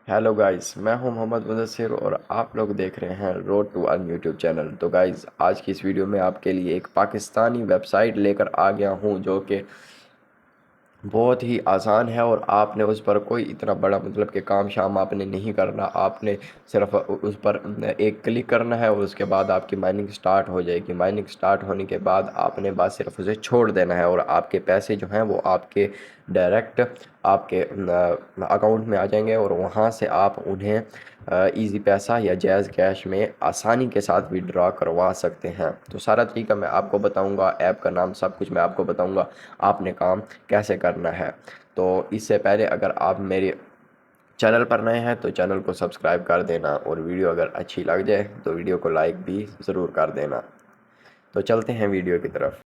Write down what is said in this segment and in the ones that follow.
Hello guys, मैं हूं मोहम्मद मुदस्सिर और आप लोग देख रहे हैं road to earn YouTube channel. तो गाइस, आज की इस वीडियो में आपके लिए एक पाकिस्तानी वेबसाइट लेकर आ गया हूं जो कि बहुत ही आसान है और आपने उस पर कोई इतना बड़ा मतलब कि काम शाम आपने नहीं करना। आपने सिर्फ उस पर एक क्लिक करना है और उसके बाद आपकी माइनिंग स्टार्ट हो जाएगी। माइनिंग स्टार्ट होने के बाद आपने बस सिर्फ उसे छोड़ देना है और आपके पैसे जो हैं वो आपके डायरेक्ट आपके अकाउंट में आ जाएंगे और वहाँ से आप उन्हें इजी पैसा या जैज़ कैश में आसानी के साथ विड्रॉ करवा सकते हैं। तो सारा तरीका मैं आपको बताऊंगा, ऐप का नाम सब कुछ मैं आपको बताऊंगा, आपने काम कैसे करना है। तो इससे पहले अगर आप मेरे चैनल पर नए हैं तो चैनल को सब्सक्राइब कर देना और वीडियो अगर अच्छी लग जाए तो वीडियो को लाइक भी ज़रूर कर देना। तो चलते हैं वीडियो की तरफ।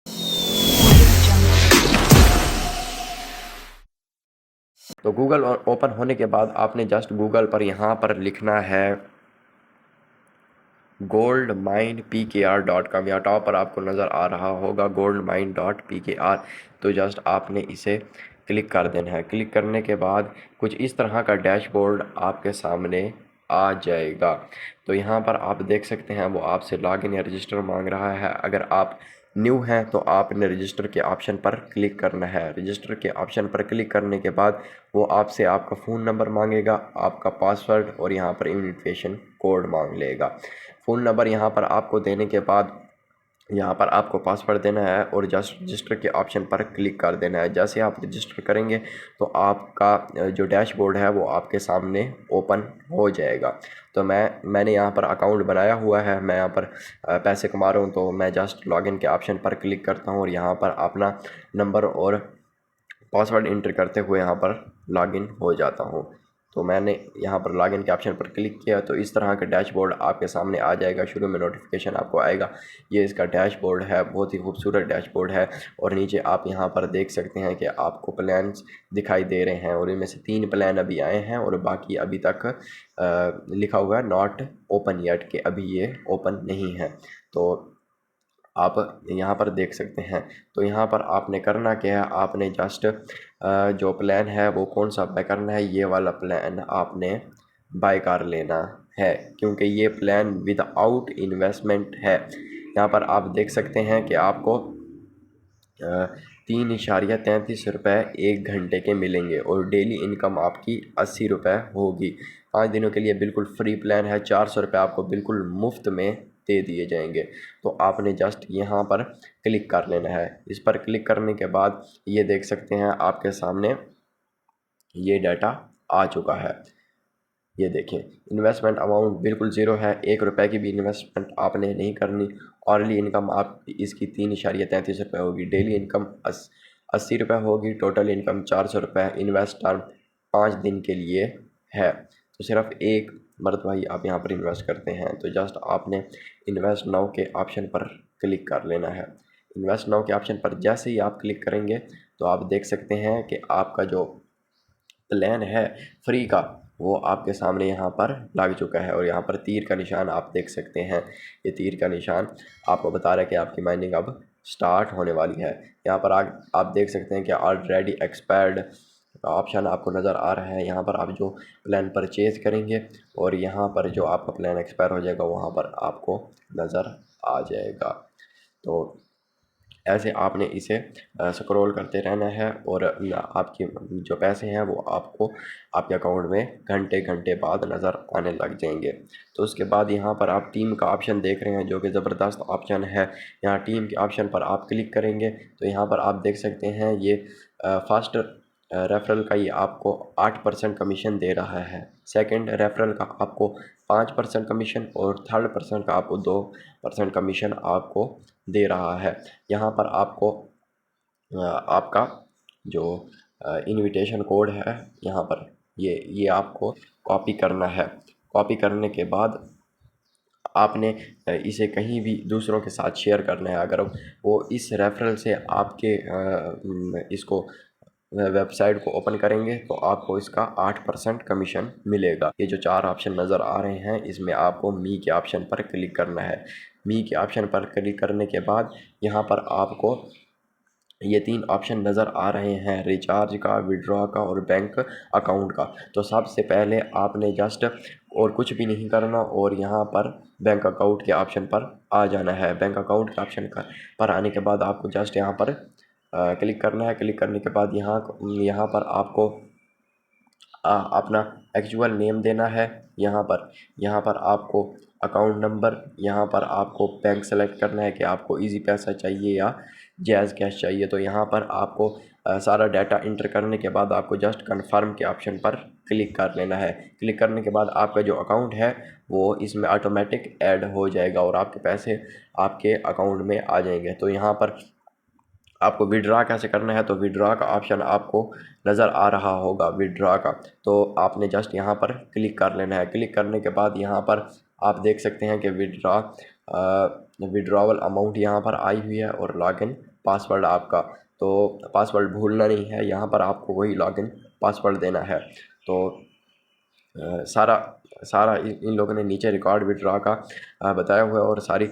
तो गूगल ओपन होने के बाद आपने जस्ट गूगल पर यहाँ पर लिखना है goldminepkr.com। या टॉप पर आपको नज़र आ रहा होगा goldmine.pkr। तो जस्ट आपने इसे क्लिक कर देना है। क्लिक करने के बाद कुछ इस तरह का डैशबोर्ड आपके सामने आ जाएगा। तो यहाँ पर आप देख सकते हैं वो आपसे लॉगिन या रजिस्टर मांग रहा है। अगर आप न्यू हैं तो आपने रजिस्टर के ऑप्शन पर क्लिक करना है। रजिस्टर के ऑप्शन पर क्लिक करने के बाद वो आपसे आपका फ़ोन नंबर मांगेगा, आपका पासवर्ड और यहाँ पर इन्विटेशन कोड मांग लेगा। फ़ोन नंबर यहाँ पर आपको देने के बाद यहाँ पर आपको पासवर्ड देना है और जस्ट रजिस्टर के ऑप्शन पर क्लिक कर देना है। जैसे आप रजिस्टर करेंगे तो आपका जो डैशबोर्ड है वो आपके सामने ओपन हो जाएगा। तो मैंने यहाँ पर अकाउंट बनाया हुआ है, मैं यहाँ पर पैसे कमा रहा हूँ। तो मैं जस्ट लॉगिन के ऑप्शन पर क्लिक करता हूँ और यहाँ पर अपना नंबर और पासवर्ड इंटर करते हुए यहाँ पर लॉगिन हो जाता हूँ। तो मैंने यहाँ पर लॉगिन के ऑप्शन पर क्लिक किया तो इस तरह का डैशबोर्ड आपके सामने आ जाएगा। शुरू में नोटिफिकेशन आपको आएगा, ये इसका डैशबोर्ड है, बहुत ही खूबसूरत डैशबोर्ड है। और नीचे आप यहाँ पर देख सकते हैं कि आपको प्लान्स दिखाई दे रहे हैं और इनमें से 3 प्लान अभी आए हैं और बाकी अभी तक लिखा हुआ है नॉट ओपन येट, के अभी ये ओपन नहीं है। तो आप यहाँ पर देख सकते हैं। तो यहाँ पर आपने करना क्या है, आपने जस्ट जो प्लान है वो कौन सा बाय करना है, ये वाला प्लान आपने बाय कर लेना है क्योंकि ये प्लान विदाउट इन्वेस्टमेंट है। यहाँ पर आप देख सकते हैं कि आपको 3.33 रुपये 1 घंटे के मिलेंगे और डेली इनकम आपकी 80 रुपये होगी। 5 दिनों के लिए बिल्कुल फ्री प्लान है। 400 रुपये आपको बिल्कुल मुफ्त में दे दिए जाएंगे। तो आपने जस्ट यहाँ पर क्लिक कर लेना है। इस पर क्लिक करने के बाद ये देख सकते हैं आपके सामने ये डाटा आ चुका है। ये देखें, इन्वेस्टमेंट अमाउंट बिल्कुल ज़ीरो है, 1 रुपये की भी इन्वेस्टमेंट आपने नहीं करनी। ऑनली इनकम आप इसकी 3.33 रुपये होगी। डेली इनकम 80 रुपये होगी। टोटल इनकम 400 रुपये। इन्वेस्ट टर्म 5 दिन के लिए है। तो सिर्फ एक मरतबा ही आप यहाँ पर इन्वेस्ट करते हैं। तो जस्ट आपने इन्वेस्ट नाउ के ऑप्शन पर क्लिक कर लेना है। इन्वेस्ट नाउ के ऑप्शन पर जैसे ही आप क्लिक करेंगे तो आप देख सकते हैं कि आपका जो प्लान है फ्री का वो आपके सामने यहाँ पर लग चुका है और यहाँ पर तीर का निशान आप देख सकते हैं। ये तीर का निशान आपको बता रहा है कि आपकी माइनिंग अब स्टार्ट होने वाली है। यहाँ पर आप देख सकते हैं कि ऑलरेडी एक्सपायर्ड का ऑप्शन आपको नज़र आ रहा है। यहाँ पर आप जो प्लान परचेज़ करेंगे और यहाँ पर जो आपका प्लान एक्सपायर हो जाएगा वहाँ पर आपको नज़र आ जाएगा। तो ऐसे आपने इसे स्क्रॉल करते रहना है और आपकी जो पैसे हैं वो आपको आपके अकाउंट में घंटे घंटे बाद नज़र आने लग जाएंगे। तो उसके बाद यहाँ पर आप टीम का ऑप्शन देख रहे हैं जो कि ज़बरदस्त ऑप्शन है। यहाँ टीम के ऑप्शन पर आप क्लिक करेंगे तो यहाँ पर आप देख सकते हैं ये फर्स्ट रेफरल का ये आपको 8% कमीशन दे रहा है। सेकंड रेफरल का आपको 5% कमीशन और थर्ड पर्सन का आपको 2% कमीशन आपको दे रहा है। यहाँ पर आपको आपका जो इनविटेशन कोड है यहाँ पर ये आपको कॉपी करना है। कॉपी करने के बाद आपने इसे कहीं भी दूसरों के साथ शेयर करना है। अगर वो इस रेफरल से आपके इसको वेबसाइट को ओपन करेंगे तो आपको इसका 8% कमीशन मिलेगा। ये जो 4 ऑप्शन नज़र आ रहे हैं इसमें आपको मी के ऑप्शन पर क्लिक करना है। मी के ऑप्शन पर क्लिक करने के बाद यहाँ पर आपको ये 3 ऑप्शन नज़र आ रहे हैं, रिचार्ज का, विड्रॉ का और बैंक अकाउंट का। तो सबसे पहले आपने जस्ट और कुछ भी नहीं करना और यहाँ पर बैंक अकाउंट के ऑप्शन पर आ जाना है। बैंक अकाउंट के ऑप्शन पर आने के बाद आपको जस्ट यहाँ पर क्लिक करना है। क्लिक करने के बाद यहाँ पर आपको अपना एक्चुअल नेम देना है। यहाँ पर आपको अकाउंट नंबर, यहाँ पर आपको बैंक सेलेक्ट करना है कि आपको इजी पैसा चाहिए या जैज़ कैश चाहिए। तो यहाँ पर आपको सारा डाटा इंटर करने के बाद आपको जस्ट कन्फर्म के ऑप्शन पर क्लिक कर लेना है। क्लिक करने के बाद आपका जो अकाउंट है वो इसमें ऑटोमेटिक ऐड हो जाएगा और आपके पैसे आपके अकाउंट में आ जाएंगे। तो यहाँ पर आपको विड्रा कैसे करना है, तो विड्रा का ऑप्शन आपको नज़र आ रहा होगा, विड्रा का। तो आपने जस्ट यहाँ पर क्लिक कर लेना है। क्लिक करने के बाद यहाँ पर आप देख सकते हैं कि विड्रॉवल अमाउंट यहाँ पर आई हुई है और लॉगिन पासवर्ड आपका। तो पासवर्ड भूलना नहीं है, यहाँ पर आपको वही लॉगिन पासवर्ड देना है। तो सारा सारा इन लोगों ने नीचे रिकॉर्ड विड्रॉ का बताया हुआ है और सारी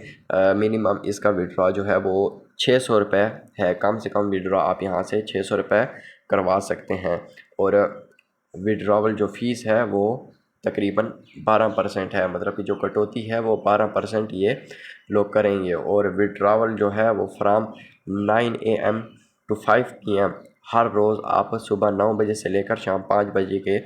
मिनिमम इसका विड्रॉ जो है वो 600 रुपये है। कम से कम विड्रॉ आप यहाँ से 600 रुपये करवा सकते हैं और विड्रॉवल जो फ़ीस है वो तकरीबन 12% है, मतलब कि जो कटौती है वो 12% ये लोग करेंगे। और विड्रॉवल जो है वो फ्राम 9 AM टू 5 PM हर रोज़ आप सुबह 9 बजे से लेकर शाम 5 बजे के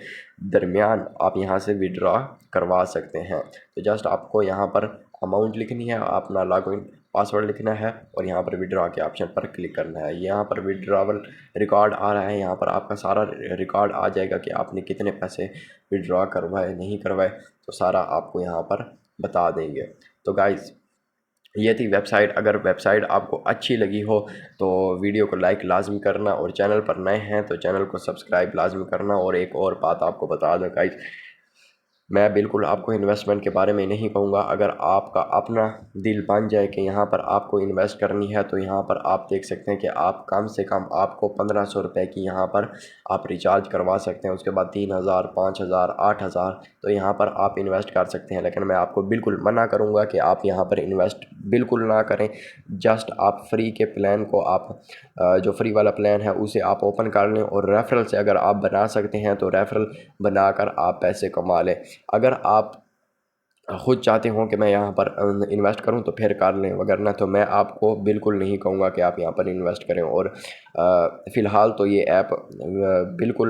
दरमियान आप यहाँ से विड्रॉ करवा सकते हैं। तो जस्ट आपको यहाँ पर अमाउंट लिखनी है, अपना लॉगिन पासवर्ड लिखना है और यहाँ पर विड्रॉ के ऑप्शन पर क्लिक करना है। यहाँ पर विड्रॉवल रिकॉर्ड आ रहा है, यहाँ पर आपका सारा रिकॉर्ड आ जाएगा कि आपने कितने पैसे विड्रॉ करवाए नहीं करवाए, तो सारा आपको यहाँ पर बता देंगे। तो गाइज़ ये थी वेबसाइट। अगर वेबसाइट आपको अच्छी लगी हो तो वीडियो को लाइक लाजमी करना और चैनल पर नए हैं तो चैनल को सब्सक्राइब लाजमी करना। और एक और बात आपको बता दूं गाइस, मैं बिल्कुल आपको इन्वेस्टमेंट के बारे में नहीं कहूँगा। अगर आपका अपना दिल बन जाए कि यहाँ पर आपको इन्वेस्ट करनी है तो यहाँ पर आप देख सकते हैं कि आप कम से कम आपको 1500 रुपये की यहाँ पर आप रिचार्ज करवा सकते हैं। उसके बाद 3000, 5000, 8000 तो यहाँ पर आप इन्वेस्ट कर सकते हैं। लेकिन मैं आपको बिल्कुल मना करूँगा कि आप यहाँ पर इन्वेस्ट बिल्कुल ना करें। जस्ट आप फ्री के प्लान को आप जो फ्री वाला प्लान है उसे आप ओपन कर लें और रेफरल से अगर आप बना सकते हैं तो रेफरल बनाकर आप पैसे कमा लें। अगर आप खुद चाहते हो कि मैं यहाँ पर इन्वेस्ट करूँ तो फिर कर लें, वगरना तो मैं आपको बिल्कुल नहीं कहूँगा कि आप यहाँ पर इन्वेस्ट करें। और फ़िलहाल तो ये ऐप बिल्कुल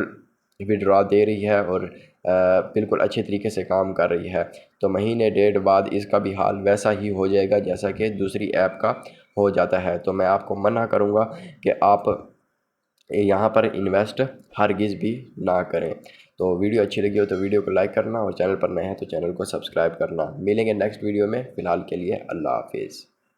विड्रॉ दे रही है और बिल्कुल अच्छे तरीके से काम कर रही है। तो महीने डेढ़ बाद इसका भी हाल वैसा ही हो जाएगा जैसा कि दूसरी ऐप का हो जाता है। तो मैं आपको मना करूँगा कि आप यहाँ पर इन्वेस्ट हरगिज़ भी ना करें। तो वीडियो अच्छी लगी हो तो वीडियो को लाइक करना और चैनल पर नए हैं तो चैनल को सब्सक्राइब करना। मिलेंगे नेक्स्ट वीडियो में, फ़िलहाल के लिए अल्लाह हाफिज़।